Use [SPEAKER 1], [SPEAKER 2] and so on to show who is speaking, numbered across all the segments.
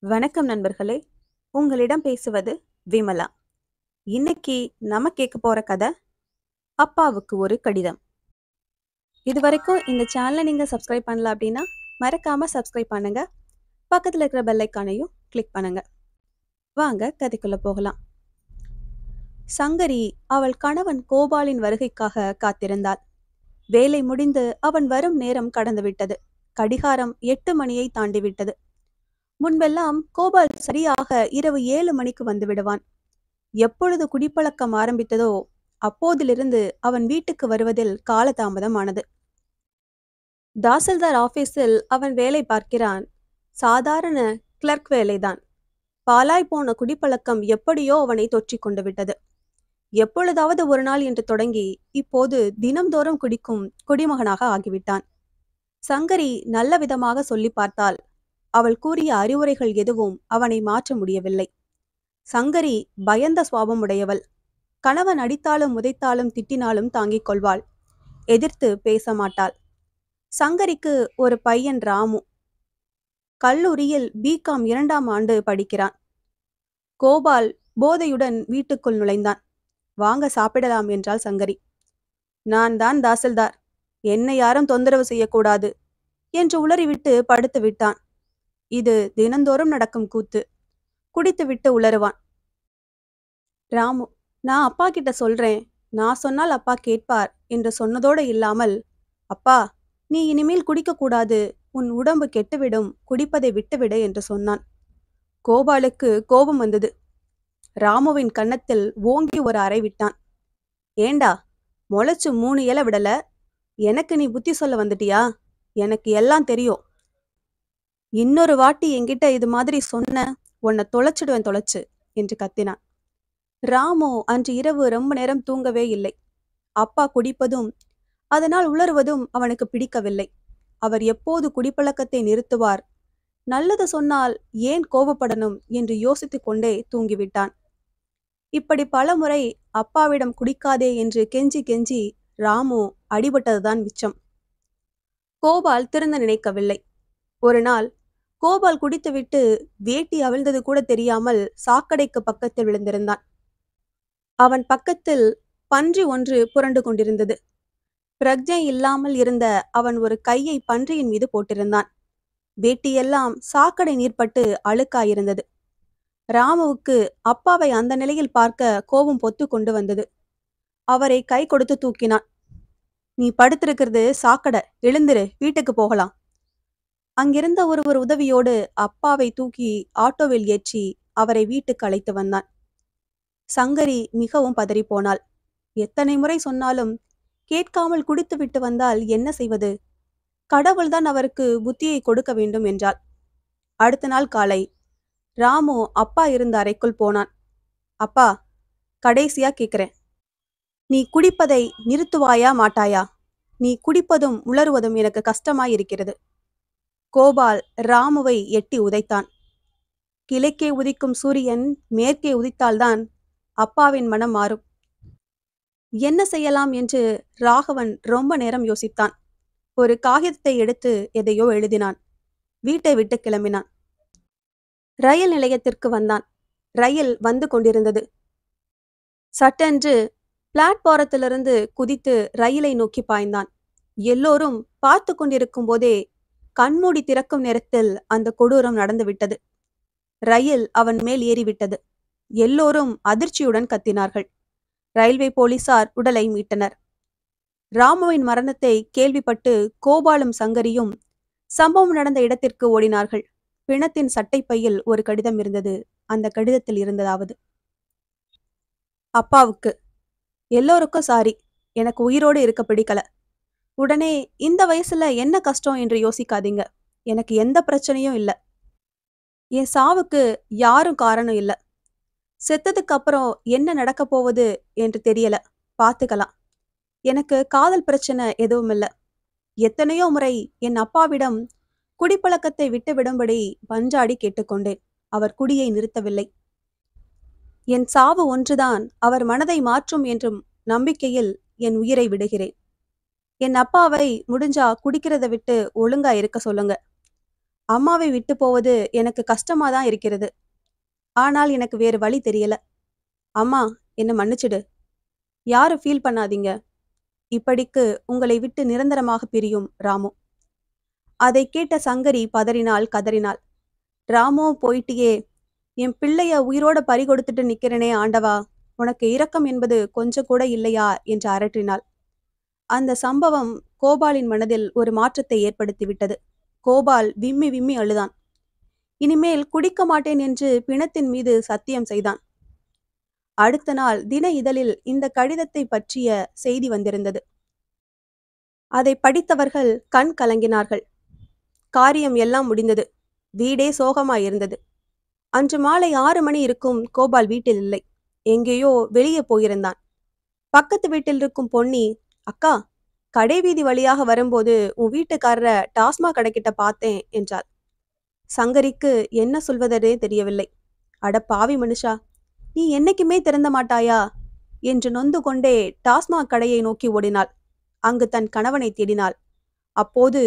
[SPEAKER 1] வணக்கம் நண்பர்களே. உங்களிடம் பேசுவது விமலா. இன்னைக்கு நம்ம கேட்க போற கதை அப்பாவுக்கு ஒரு கடிதம். இதுவரைக்கும் இந்த சேனலை நீங்க சப்ஸ்கிரைப் பண்ணல அப்படின்னா மறக்காம சப்ஸ்கிரைப் பண்ணுங்க. பக்கத்துல இருக்கிற பெல் ஐக்கானையும் கிளிக் பண்ணுங்க. வாங்க கதைக்குள்ள போகலாம். சங்கரி அவள் கணவன் கோபாலின் வருகைக்காக காத்திருந்தாள். வேலை முடிந்து அவன் வரும் நேரம் கடந்து விட்டது. கடிகாரம் 8 மணியை தாண்டி விட்டது. முன்பெல்லாம் கோபால் சரியாக இரவு 7 மணிக்கு வந்து விடுவான். எப்பொழுது குடிப்பழக்கம் ஆரம்பித்ததோ அப்போதிலிருந்து அவன் வீட்டுக்கு வருவதில் காலதாமதமானது. தாசில்தார் ஆபீஸில் அவன் வேலை பார்க்கிறான். சாதாரண கிளர்க் வேலைதான். பாலாய் போன குடிப்பழக்கம் எப்படியோ அவனை தொற்றிக் கொண்டு விட்டது. எப்பொழுதாவது ஒரு நாள் என்று தொடங்கி இப்போது தினம்தோறும் குடிக்கும் குடிமகனாக ஆகிவிட்டான். சங்கரி நல்ல விதமாக சொல்லி பார்த்தாள். அவள் கூறிய அறிவுரைகள் எதுவும் அவனை மாற்ற முடியவில்லை. சங்கரி பயந்த சுவாபம் உடையவள். கணவன் அடித்தாலும் உதைத்தாலும் திட்டினாலும் தாங்கிக் கொள்வாள். எதிர்த்து பேச மாட்டாள். சங்கரிக்கு ஒரு பையன் ராமு. கல்லூரியில் பிகாம் 2ஆம் ஆண்டு படிக்கிறான். கோபால் போதையுடன் வீட்டுக்குள் நுழைந்தான். வாங்க சாப்பிடலாம் என்றாள் சங்கரி. நான் தான் தாசில்தார், என்னை யாரும் தொந்தரவு செய்யக்கூடாது என்று உளறிவிட்டு படுத்து விட்டான். இது தினந்தோறும் நடக்கும் கூத்து. குடித்துவிட்டு உளறுவான். ராமு, நான் அப்பா கிட்ட சொல்றேன், நான் சொன்னால் அப்பா கேட்பார் என்று சொன்னதோடு இல்லாமல், அப்பா நீ இனிமேல் குடிக்கக்கூடாது, உன் உடம்பு கெட்டுவிடும், குடிப்பதை விட்டுவிடு என்று சொன்னான். கோபாலுக்கு கோபம் வந்தது. ராமுவின் கன்னத்தில் ஓங்கி ஒரு அறை விட்டான். ஏண்டா, முளைச்சு 3 இலை விடல, எனக்கு நீ புத்தி சொல்ல வந்துட்டியா? எனக்கு எல்லாம் தெரியும். இன்னொரு வாட்டி என்கிட்ட இது மாதிரி சொன்ன உன்னை தொலைச்சிடுவேன் தொலைச்சு என்று கத்தினான். ராமு அன்று இரவு ரொம்ப நேரம் தூங்கவே இல்லை. அப்பா குடிப்பதும் அதனால் உளறுவதும் அவனுக்கு பிடிக்கவில்லை. அவர் எப்போது குடிப்பழக்கத்தை நிறுத்துவார், நல்லது சொன்னால் ஏன் கோபப்படணும் என்று யோசித்துக் கொண்டே தூங்கிவிட்டான். இப்படி பல முறை அப்பாவிடம் குடிக்காதே என்று கெஞ்சி கெஞ்சி ராமு அடிபட்டதுதான் மிச்சம். கோபால் திருந்த நினைக்கவில்லை. ஒரு நாள் கோபால் குடித்துவிட்டு வேட்டி அவிழ்ந்தது கூட தெரியாமல் சாக்கடைக்கு பக்கத்தில் விழுந்திருந்தான். அவன் பக்கத்தில் பன்றி ஒன்று புரண்டு கொண்டிருந்தது. பிரக்ஞை இல்லாமல் இருந்த அவன் ஒரு கையை பன்றியின் மீது போட்டிருந்தான். வேட்டியெல்லாம் சாக்கடை நீர்பட்டு அழுக்காயிருந்தது. ராமுவுக்கு அப்பாவை அந்த நிலையில் பார்க்க கோபம் பொத்து கொண்டு வந்தது. அவரை கை கொடுத்து தூக்கினான். நீ படுத்திருக்கிறது சாக்கடை, எழுந்திரு, வீட்டுக்கு போகலாம். அங்கிருந்த ஒருவர் உதவியோடு அப்பாவை தூக்கி ஆட்டோவில் ஏற்றி அவரை வீட்டுக்கு அழைத்து வந்தான். சங்கரி மிகவும் பதறிப்போனாள். எத்தனை முறை சொன்னாலும் கேட்காமல் குடித்துவிட்டு வந்தால் என்ன செய்வது? கடவுள்தான் அவருக்கு புத்தியை கொடுக்க வேண்டும் என்றாள். அடுத்த நாள் காலை ராமு அப்பா இருந்த அறைக்குள் போனான். அப்பா, கடைசியா கேட்கிறேன், நீ குடிப்பதை நிறுத்துவாயா மாட்டாயா? நீ குடிப்பதும் உளறுவதும் எனக்கு கஷ்டமாயிருக்கிறது. கோபால் ராமுவை எட்டி உதைத்தான். கிழக்கே உதிக்கும் சூரியன் மேற்கே உதித்தால்தான் அப்பாவின் மனம் மாறும். என்ன செய்யலாம் என்று ராகவன் ரொம்ப நேரம் யோசித்தான். ஒரு காகிதத்தை எடுத்து எதையோ எழுதினான். வீட்டை விட்டு கிளம்பினான். ரயில் நிலையத்திற்கு வந்தான். ரயில் வந்து கொண்டிருந்தது. சட்டென்று பிளாட்பாரத்திலிருந்து குதித்து ரயிலை நோக்கி பாய்ந்தான். எல்லோரும் பார்த்து கொண்டிருக்கும் போதே கண்மூடி திறக்கும் நேரத்தில் அந்த கொடூரம் நடந்துவிட்டது. ரயில் அவன் மேல் ஏறிவிட்டது. எல்லோரும் அதிர்ச்சியுடன் கத்தினார்கள். ரயில்வே போலீசார் உடலை மீட்டனர். ராமுவின் மரணத்தை கேள்விப்பட்டு கோபாலும் சங்கரியும் சம்பவம் நடந்த இடத்திற்கு ஓடினார்கள். பிணத்தின் சட்டைப்பையில் ஒரு கடிதம் இருந்தது. அந்த கடிதத்தில் இருந்ததாவது: அப்பாவுக்கு, எல்லோருக்கும் சாரி, எனக்கு உயிரோடு இருக்க பிடிக்கல. உடனே இந்த வயசுல என்ன கஷ்டம் என்று யோசிக்காதீங்க. எனக்கு எந்த பிரச்சனையும் இல்லை. என் சாவுக்கு யாரும் காரணம் இல்லை. செத்ததுக்கு அப்புறம் என்ன நடக்க போவது என்று தெரியல, பார்த்துக்கலாம். எனக்கு காதல் பிரச்சனை எதுவும் இல்லை. எத்தனையோ முறை என் அப்பாவிடம் குடிப்பழக்கத்தை விட்டுவிடும்படி பஞ்சாடி கேட்டுக்கொண்டேன். அவர் குடியை நிறுத்தவில்லை. என் சாவு ஒன்றுதான் அவர் மனதை மாற்றும் என்றும் நம்பிக்கையில் என் உயிரை விடுகிறேன். என் அப்பாவை முடிஞ்சா குடிக்கிறத விட்டு ஒழுங்கா இருக்க சொல்லுங்க. அம்மாவை விட்டு போவது எனக்கு கஷ்டமா தான் இருக்கிறது. ஆனால் எனக்கு வேறு வழி தெரியல. அம்மா, என்ன மன்னிச்சிடு. யாரும் ஃபீல் பண்ணாதீங்க. இப்படிக்கு உங்களை விட்டு நிரந்தரமாக பிரியும் ராமு. அதை கேட்ட சங்கரி பதறினாள், கதறினாள். ராமு போயிட்டியே, என் பிள்ளைய உயிரோட பறி கொடுத்துட்டு நிக்கிறனே ஆண்டவா, உனக்கு இரக்கம் என்பது கொஞ்சம் கூட இல்லையா என்று அரற்றினாள். அந்த சம்பவம் கோபாலின் மனதில் ஒரு மாற்றத்தை ஏற்படுத்திவிட்டது. கோபால் விம்மி விம்மி அழுதான். இனிமேல் குடிக்க மாட்டேன் என்று பிணத்தின் மீது சத்தியம் செய்தான். அடுத்த நாள் தின இதழில் இந்த கடிதத்தை பற்றிய செய்தி வந்திருந்தது. அதை படித்தவர்கள் கண் கலங்கினார்கள். காரியம் எல்லாம் முடிந்தது. வீடே சோகமாயிருந்தது. அன்று மாலை 6 மணி இருக்கும் கோபால் வீட்டில் இல்லை. எங்கேயோ வெளியே போயிருந்தான். பக்கத்து வீட்டில் இருக்கும் பொன்னி, அக்கா, கடை வீதி வழியாக வரும்போது உன் வீட்டுக்காரரை டாஸ்மாக் கடைக்கிட்ட பார்த்தேன் என்றாள். சங்கரிக்கு என்ன சொல்வதே தெரியவில்லை. அட பாவி மனுஷா, நீ என்னைக்குமே திறந்த மாட்டாயா என்று நொந்து கொண்டே டாஸ்மாக் கடையை நோக்கி ஓடினாள். அங்கு தன் கணவனை தேடினாள். அப்போது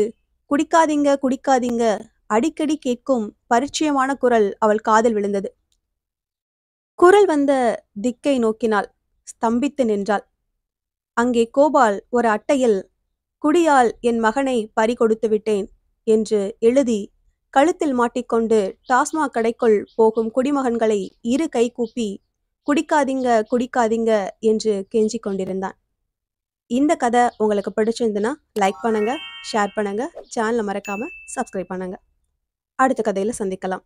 [SPEAKER 1] குடிக்காதீங்க குடிக்காதீங்க அடிக்கடி கேட்கும் பரிச்சயமான குரல் அவள் காதில் விழுந்தது. குரல் வந்த திக்கை நோக்கினாள். ஸ்தம்பித்து நின்றாள். அங்கே கோபால் ஒரு அட்டையில் குடியால் என் மகனை பறி கொடுத்து விட்டேன் என்று எழுதி கழுத்தில் மாட்டிக்கொண்டு டாஸ்மாக் கடைக்குள் போகும் குடிமகன்களை இரு கை கூப்பி குடிக்காதீங்க குடிக்காதீங்க என்று கெஞ்சிக் கொண்டிருந்தான். இந்த கதை உங்களுக்கு பிடிச்சிருந்துன்னா லைக் பண்ணுங்க, ஷேர் பண்ணுங்க, சேனலை மறக்காம சப்ஸ்கிரைப் பண்ணுங்க. அடுத்த கதையில சந்திக்கலாம்.